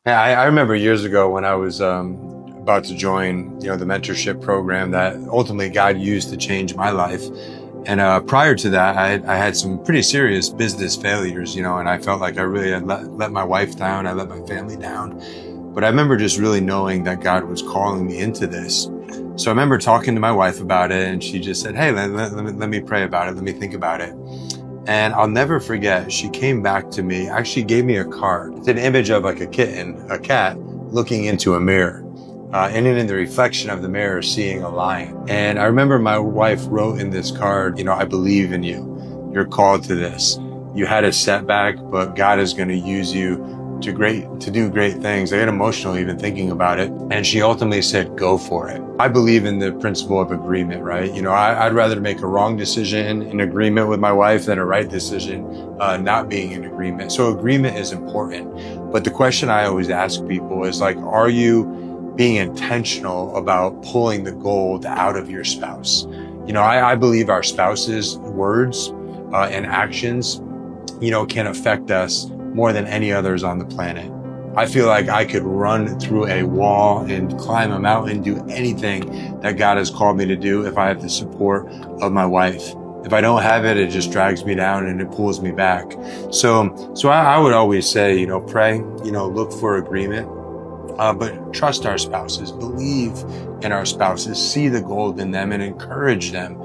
Yeah, I remember years ago when I was about to join, the mentorship program that ultimately God used to change my life. And prior to that, I had some pretty serious business failures, and I felt like I really had let my wife down. I let my family down. But I remember just really knowing that God was calling me into this. So I remember talking to my wife about it, and she just said, "Hey, let me pray about it. Let me think about it." And I'll never forget, she came back to me, actually gave me a card. It's an image of like a kitten, a cat, looking into a mirror. And in the reflection of the mirror, seeing a lion. And I remember my wife wrote in this card, I believe in you. You're called to this. You had a setback, but God is going to use you to do great things. I get emotional even thinking about it. And she ultimately said, go for it. I believe in the principle of agreement, right? I'd rather make a wrong decision in agreement with my wife than a right decision not being in agreement. So agreement is important. But the question I always ask people is like, are you being intentional about pulling the gold out of your spouse? I believe our spouse's words and actions can affect us more than any others on the planet. I feel like I could run through a wall and climb a mountain, do anything that God has called me to do if I have the support of my wife. If I don't have it, it just drags me down and it pulls me back. So I would always say, pray, look for agreement, but trust our spouses, believe in our spouses, see the gold in them, and encourage them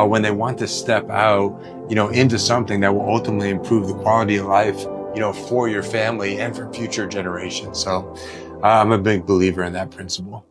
when they want to step out, into something that will ultimately improve the quality of life, for your family and for future generations. So I'm a big believer in that principle.